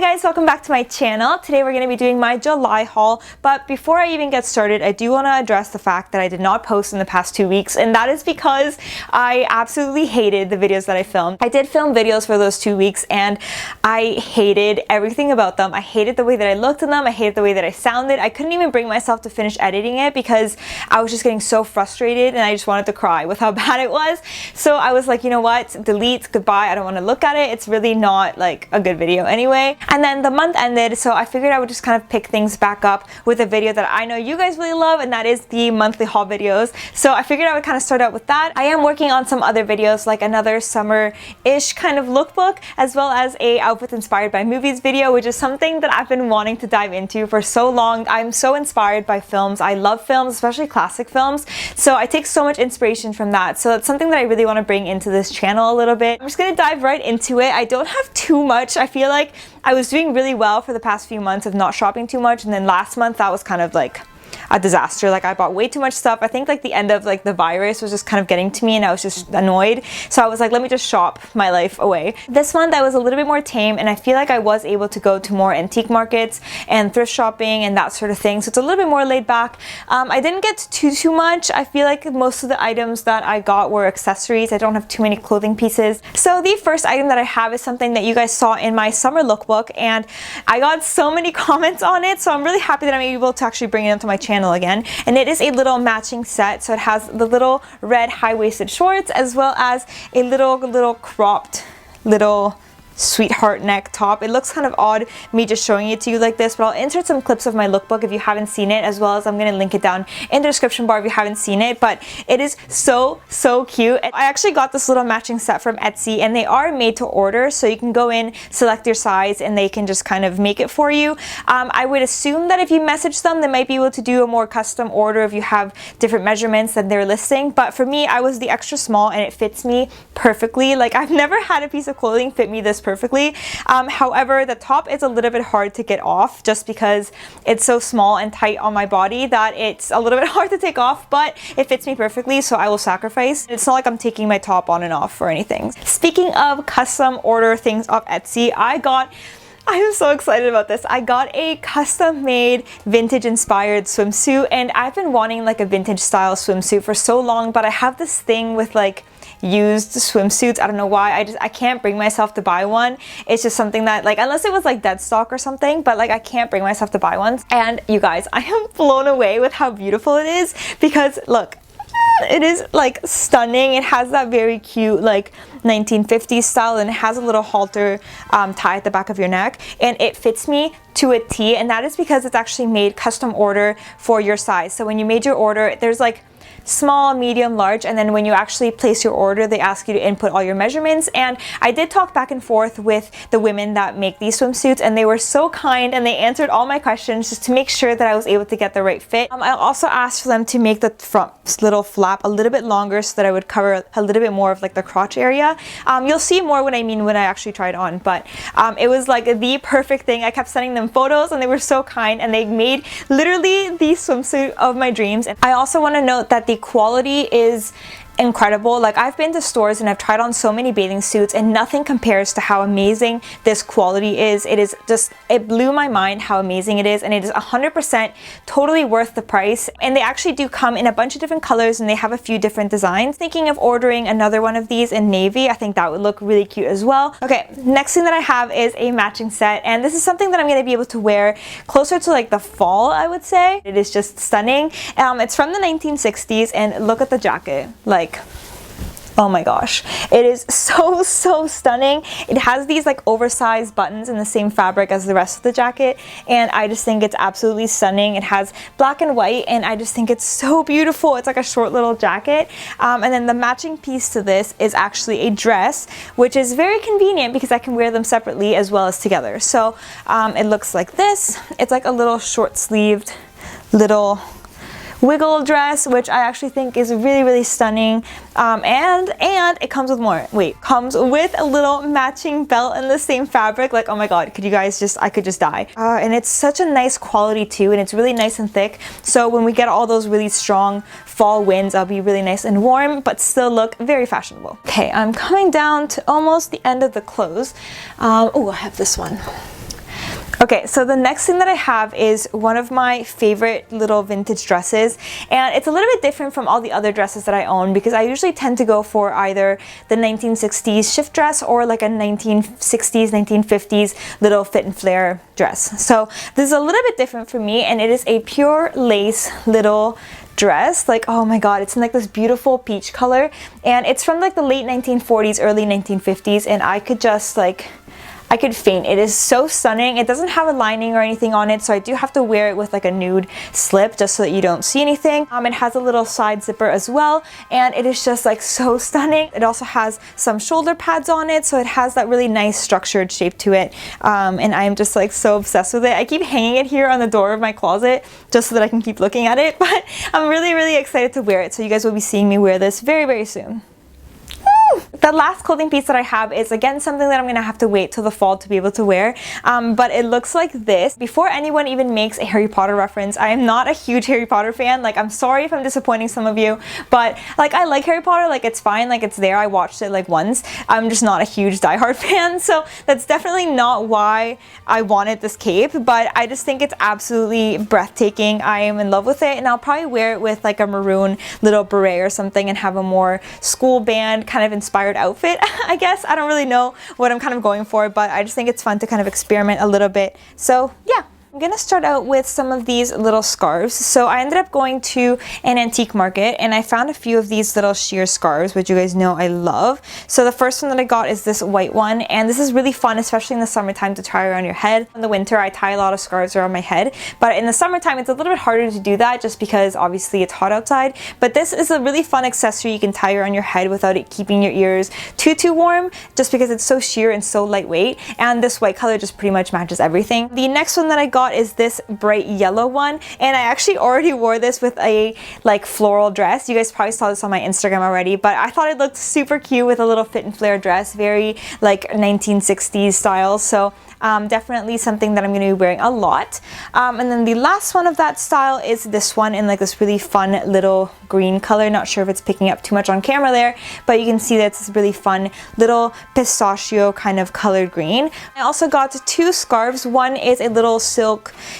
guys, welcome back to my channel. Today we're going to be doing my July haul, but before I even get started, I do want to address the fact that I did not post in the past 2 weeks, and that is because I absolutely hated the videos that I filmed. I did film videos for those 2 weeks and I hated everything about them. I hated the way that I looked in them. I hated the way that I sounded. I couldn't even bring myself to finish editing it because I was just getting so frustrated and I just wanted to cry with how bad it was. So I was like, you know what, delete, goodbye, I don't want to look at it. It's really not like a good video anyway. And then the month ended, so I figured I would just kind of pick things back up with a video that I know you guys really love, and that is the monthly haul videos. So I figured I would kind of start out with that. I am working on some other videos, like another summer-ish kind of lookbook, as well as a outfits inspired by movies video, which is something that I've been wanting to dive into for so long. I'm so inspired by films. I love films, especially classic films. So I take so much inspiration from that. So it's something that I really want to bring into this channel a little bit. I'm just gonna dive right into it. I don't have too much. I feel like I was doing really well for the past few months of not shopping too much, and then last month that was kind of like a disaster. Like I bought way too much stuff. I think like the end of like the virus was just kind of getting to me and I was just annoyed. So I was like, let me just shop my life away. This month I was a little bit more tame, and I feel like I was able to go to more antique markets and thrift shopping and that sort of thing. So it's a little bit more laid back. I didn't get too much. I feel like most of the items that I got were accessories. I don't have too many clothing pieces. So the first item that I have is something that you guys saw in my summer lookbook, and I got so many comments on it. So I'm really happy that I'm able to actually bring it onto my channel again, and it is a little matching set. So it has the little red high-waisted shorts as well as a little cropped little sweetheart neck top. It looks kind of odd me just showing it to you like this, but I'll insert some clips of my lookbook if you haven't seen it, as well as I'm going to link it down in the description bar if you haven't seen it. But it is so cute. I actually got this little matching set from Etsy, and they are made to order, so you can go in, select your size, and they can just kind of make it for you. I would assume that if you message them, they might be able to do a more custom order if you have different measurements than they're listing. But for me, I was the extra small and it fits me perfectly. Like I've never had a piece of clothing fit me this perfectly. However, the top is a little bit hard to get off just because it's so small and tight on my body that it's a little bit hard to take off, but it fits me perfectly, so I will sacrifice. It's not like I'm taking my top on and off or anything. Speaking of custom order things off Etsy, I am so excited about this. I got a custom made vintage inspired swimsuit, and I've been wanting like a vintage style swimsuit for so long, but I have this thing with like used swimsuits. I don't know why. I can't bring myself to buy one. It's just something that, like, unless it was like dead stock or something, but like I can't bring myself to buy one. And you guys, I am blown away with how beautiful it is, because look, it is like stunning. It has that very cute like 1950s style, and it has a little halter tie at the back of your neck, and it fits me to a T, and that is because it's actually made custom order for your size. So when you made your order, there's like small, medium, large, and then when you actually place your order, they ask you to input all your measurements. And I did talk back and forth with the women that make these swimsuits, and they were so kind and they answered all my questions just to make sure that I was able to get the right fit. I also asked for them to make the front little flap a little bit longer so that I would cover a little bit more of like the crotch area. You'll see more what I mean when I actually try it on, but it was like the perfect thing. I kept sending them photos and they were so kind, and they made literally the swimsuit of my dreams. And I also want to note that the quality is incredible. Like I've been to stores and I've tried on so many bathing suits, and nothing compares to how amazing this quality is. It is just, it blew my mind how amazing it is, and it is 100% totally worth the price. And they actually do come in a bunch of different colors, and they have a few different designs. Thinking of ordering another one of these in navy. I think that would look really cute as well. Okay, next thing that I have is a matching set, and this is something that I'm going to be able to wear closer to like the fall, I would say. It is just stunning. It's from the 1960s, and look at the jacket. Like, oh my gosh, it is so stunning. It has these like oversized buttons in the same fabric as the rest of the jacket, and I just think it's absolutely stunning. It has black and white, and I just think it's so beautiful. It's like a short little jacket, and then the matching piece to this is actually a dress, which is very convenient because I can wear them separately as well as together. So it looks like this. It's like a little short-sleeved little wiggle dress, which I actually think is really stunning, and it comes with more. Comes with a little matching belt in the same fabric. Like, oh my god, could you guys just, I could just die. And it's such a nice quality too, and it's really nice and thick, so when we get all those really strong fall winds, I'll be really nice and warm but still look very fashionable. Okay, I'm coming down to almost the end of the clothes. Oh, I have this one. Okay, so the next thing that I have is one of my favorite little vintage dresses, and it's a little bit different from all the other dresses that I own because I usually tend to go for either the 1960s shift dress or like a 1960s, 1950s little fit and flare dress. So this is a little bit different for me, and it is a pure lace little dress. Like, oh my god, it's in like this beautiful peach color, and it's from like the late 1940s, early 1950s, and I could faint. It is so stunning. It doesn't have a lining or anything on it, so I do have to wear it with like a nude slip just so that you don't see anything. It has a little side zipper as well, and it is just like so stunning. It also has some shoulder pads on it, so it has that really nice structured shape to it, and I am just like so obsessed with it. I keep hanging it here on the door of my closet just so that I can keep looking at it, but I'm really excited to wear it, so you guys will be seeing me wear this very soon. The last clothing piece that I have is again something that I'm gonna have to wait till the fall to be able to wear, but it looks like this. Before anyone even makes a Harry Potter reference, I am not a huge Harry Potter fan. Like, I'm sorry if I'm disappointing some of you, but like, I like Harry Potter, like it's fine, like it's there. I watched it like once. I'm just not a huge diehard fan, so that's definitely not why I wanted this cape, but I just think it's absolutely breathtaking. I am in love with it, and I'll probably wear it with like a maroon little beret or something and have a more school band kind of inspired outfit, I guess. I don't really know what I'm kind of going for, but I just think it's fun to kind of experiment a little bit. So yeah. I'm gonna start out with some of these little scarves. So I ended up going to an antique market and I found a few of these little sheer scarves, which you guys know I love. So the first one that I got is this white one, and this is really fun, especially in the summertime, to tie around your head. In the winter, I tie a lot of scarves around my head, but in the summertime, it's a little bit harder to do that just because obviously it's hot outside. But this is a really fun accessory you can tie around your head without it keeping your ears too warm, just because it's so sheer and so lightweight, and this white color just pretty much matches everything. The next one that I got is this bright yellow one, and I actually already wore this with a like floral dress. You guys probably saw this on my Instagram already, but I thought it looked super cute with a little fit and flare dress, very like 1960s style. So definitely something that I'm going to be wearing a lot. And then the last one of that style is this one in like this really fun little green color. Not sure if it's picking up too much on camera there, but you can see that it's this really fun little pistachio kind of colored green. I also got two scarves. One is a little silk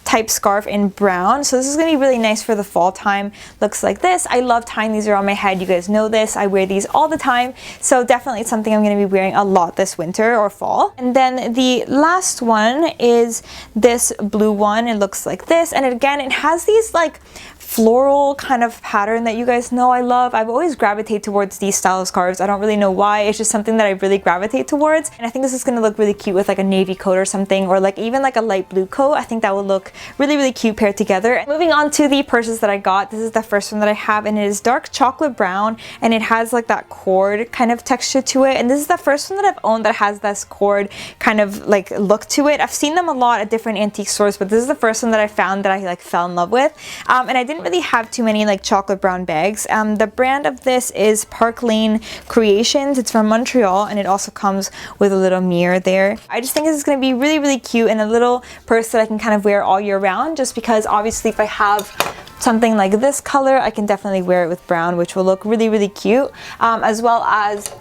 type scarf in brown, so this is going to be really nice for the fall time. Looks like this. I love tying these around my head. You guys know this. I wear these all the time, so definitely it's something I'm going to be wearing a lot this winter or fall. And then the last one is this blue one. It looks like this, and again it has these like floral kind of pattern that you guys know I love. I've always gravitated towards these style of scarves. I don't really know why. It's just something that I really gravitate towards, and I think this is going to look really cute with like a navy coat or something, or like even like a light blue coat. I think that would look really cute paired together. Moving on to the purses that I got. This is the first one that I have, and it is dark chocolate brown, and it has like that cord kind of texture to it, and this is the first one that I've owned that has this cord kind of like look to it. I've seen them a lot at different antique stores, but this is the first one that I found that I like fell in love with, and I didn't really have too many like chocolate brown bags. The brand of this is Park Lane Creations. It's from Montreal, and it also comes with a little mirror there. I just think this is going to be really cute, and a little purse that I can kind of wear all year round, just because obviously if I have something like this color, I can definitely wear it with brown, which will look really cute, as well as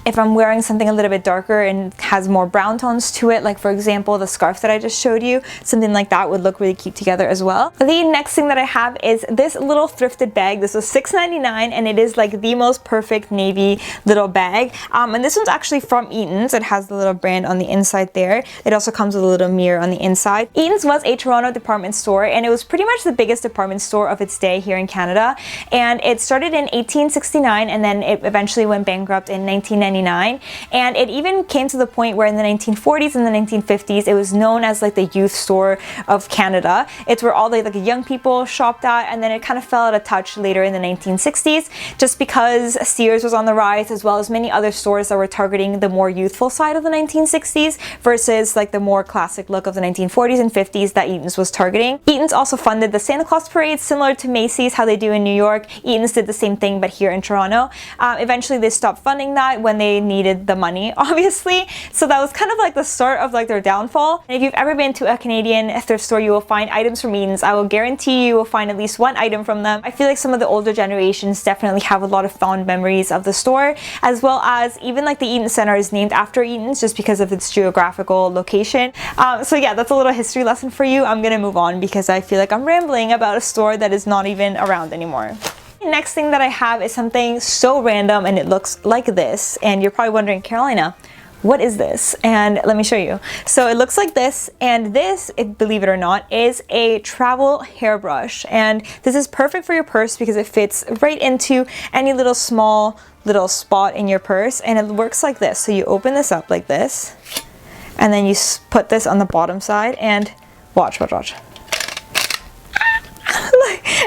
if I'm wearing something a little bit darker and has more brown tones to it, like for example the scarf that I just showed you, something like that would look really cute together as well. The next thing that I have is this little thrifted bag. This was $6.99, and it is like the most perfect navy little bag, and this one's actually from Eaton's. It has the little brand on the inside there. It also comes with a little mirror on the inside. Eaton's was a Toronto department store, and it was pretty much the biggest department store of its day here in Canada, and it started in 1869, and then it eventually went bankrupt in 1999. And it even came to the point where in the 1940s and the 1950s it was known as like the youth store of Canada. It's where all the like young people shopped at, and then it kind of fell out of touch later in the 1960s, just because Sears was on the rise, as well as many other stores that were targeting the more youthful side of the 1960s versus like the more classic look of the 1940s and 50s that Eaton's was targeting. Eaton's also funded the Santa Claus parade, similar to Macy's, how they do in New York. Eaton's did the same thing, but here in Toronto. Eventually they stopped funding that when they they needed the money, obviously. So that was kind of like the start of like their downfall. And if you've ever been to a Canadian thrift store, you will find items from Eaton's. I will guarantee you will find at least one item from them. I feel like some of the older generations definitely have a lot of fond memories of the store, as well as even like the Eaton Center is named after Eaton's just because of its geographical location. So yeah, that's a little history lesson for you. I'm gonna move on because I feel like I'm rambling about a store that is not even around anymore. Next thing that I have is something so random, and it looks like this, and you're probably wondering, Carolina, what is this? And let me show you. So it looks like this, and this, believe it or not, is a travel hairbrush, and this is perfect for your purse because it fits right into any little small little spot in your purse, and it works like this. So you open this up like this, and then you put this on the bottom side, and watch.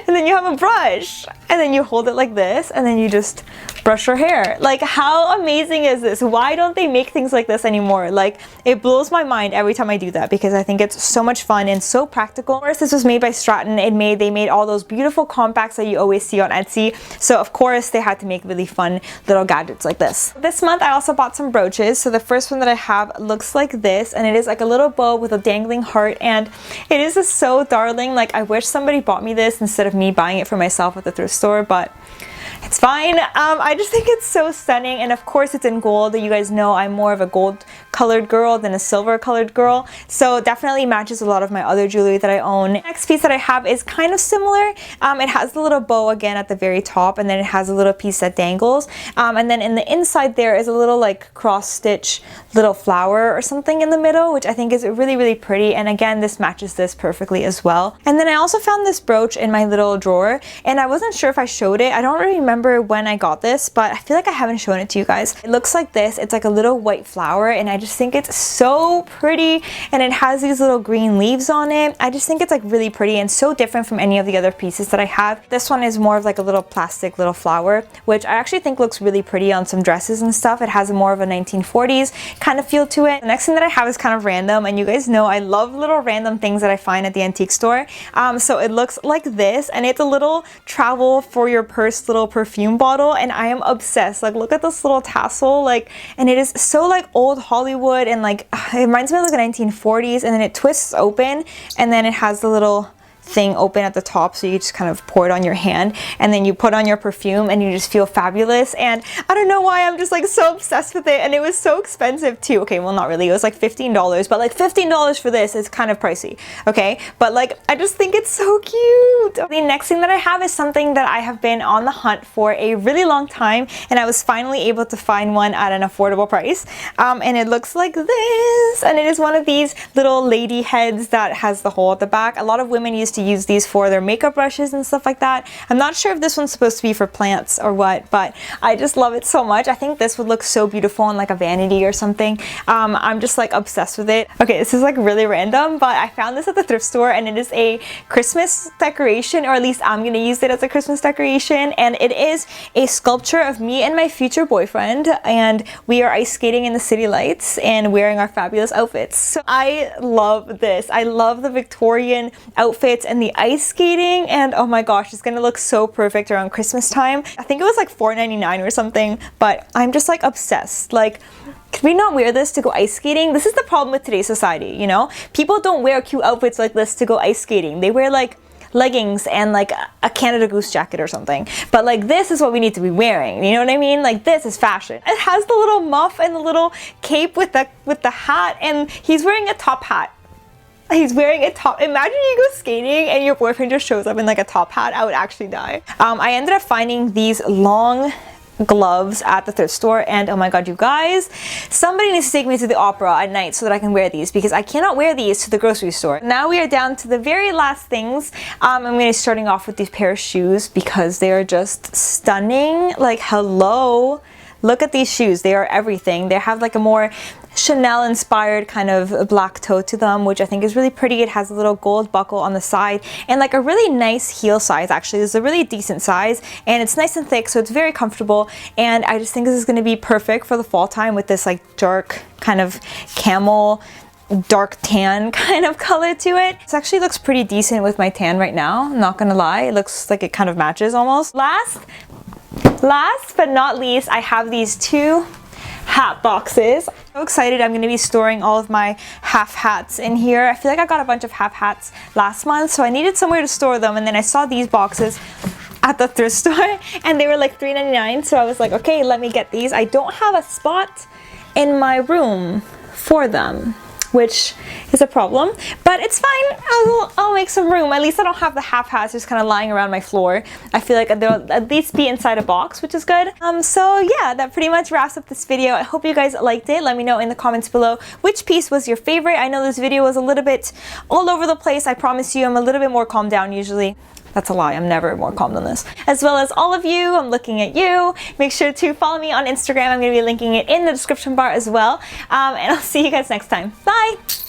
And then you have a brush, and then you hold it like this, and then you just brush your hair. Like, how amazing is this? Why don't they make things like this anymore? Like, it blows my mind every time I do that because I think it's so much fun and so practical. Of course, this was made by Stratton. They made all those beautiful compacts that you always see on Etsy. So of course they had to make really fun little gadgets like this. This month I also bought some brooches. So the first one that I have looks like this, and it is like a little bow with a dangling heart, and it is just so darling. Like, I wish somebody bought me this instead of me buying it for myself at the thrift store, but it's fine. I just think it's so stunning, and of course it's in gold. You guys know I'm more of a gold colored girl than a silver colored girl, so definitely matches a lot of my other jewelry that I own. Next piece that I have is kind of similar. It has the little bow again at the very top, and then it has a little piece that dangles, and then in the inside there is a little like cross stitch little flower or something in the middle, which I think is really pretty, and again this matches this perfectly as well. And then I also found this brooch in my little drawer, and I wasn't sure if I showed it. I don't really remember when I got this, but I feel like I haven't shown it to you guys. It looks like this. It's like a little white flower, and I just think it's so pretty, and it has these little green leaves on it. I just think it's like really pretty and so different from any of the other pieces that I have. This one is more of like a little plastic little flower, which I actually think looks really pretty on some dresses and stuff. It has more of a 1940s kind of feel to it. The next thing that I have is kind of random, and you guys know I love little random things that I find at the antique store. So it looks like this, and it's a little travel for your purse little perfume bottle, and I am obsessed. Like, look at this little tassel, like, and it is so like old Hollywood, and like it reminds me of like the 1940s, and then it twists open, and then it has the little thing open at the top, so you just kind of pour it on your hand, and then you put on your perfume, and you just feel fabulous. And I don't know why I'm just like so obsessed with it, and it was so expensive too. Okay, well, not really, it was like $15, but like $15 for this is kind of pricey, okay? But like, I just think it's so cute. The next thing that I have is something that I have been on the hunt for a really long time, and I was finally able to find one at an affordable price, and it looks like this, and it is one of these little lady heads that has the hole at the back. A lot of women used to use these for their makeup brushes and stuff like that. I'm not sure if this one's supposed to be for plants or what, but I just love it so much. I think this would look so beautiful in like a vanity or something. I'm just like obsessed with it. Okay, this is like really random, but I found this at the thrift store, and it is a Christmas decoration, or at least I'm gonna use it as a Christmas decoration, and it is a sculpture of me and my future boyfriend, and we are ice skating in the city lights and wearing our fabulous outfits. So I love this. I love the Victorian outfits and the ice skating, and oh my gosh, it's gonna look so perfect around Christmas time. I think it was like $4.99 or something, but I'm just like obsessed. Like, could we not wear this to go ice skating? This is the problem with today's society, you know? People don't wear cute outfits like this to go ice skating. They wear like leggings and like a Canada Goose jacket or something, but like this is what we need to be wearing, you know what I mean? Like, this is fashion. It has the little muff and the little cape with the hat, and he's wearing a top hat. He's wearing a top. Imagine you go skating and your boyfriend just shows up in like a top hat. I would actually die. I ended up finding these long gloves at the thrift store, and oh my god, you guys, somebody needs to take me to the opera at night so that I can wear these, because I cannot wear these to the grocery store. Now we are down to the very last things. I'm going to be starting off with these pair of shoes because they are just stunning. Like, hello, look at these shoes. They are everything. They have like a more Chanel inspired kind of black toe to them, which I think is really pretty. It has a little gold buckle on the side, and like a really nice heel size. Actually, this is a really decent size, and it's nice and thick, so it's very comfortable, and I just think this is going to be perfect for the fall time with this like dark kind of camel dark tan kind of color to it. This actually looks pretty decent with my tan right now, I'm not gonna lie. It looks like it kind of matches almost. Last but not least, I have these two hat boxes. So excited, I'm going to be storing all of my half hats in here. I feel like I got a bunch of half hats last month, so I needed somewhere to store them, and then I saw these boxes at the thrift store and they were like $3.99, so I was like, okay, let me get these. I don't have a spot in my room for them, which is a problem, but it's fine. I'll make some room. At least I don't have the half hats just kind of lying around my floor. I feel like they'll at least be inside a box, which is good. So yeah, that pretty much wraps up this video. I hope you guys liked it. Let me know in the comments below which piece was your favorite. I know this video was a little bit all over the place. I promise you I'm a little bit more calmed down usually. That's a lie, I'm never more calm than this. As well as all of you, I'm looking at you. Make sure to follow me on Instagram. I'm going to be linking it in the description bar as well. And I'll see you guys next time. Bye!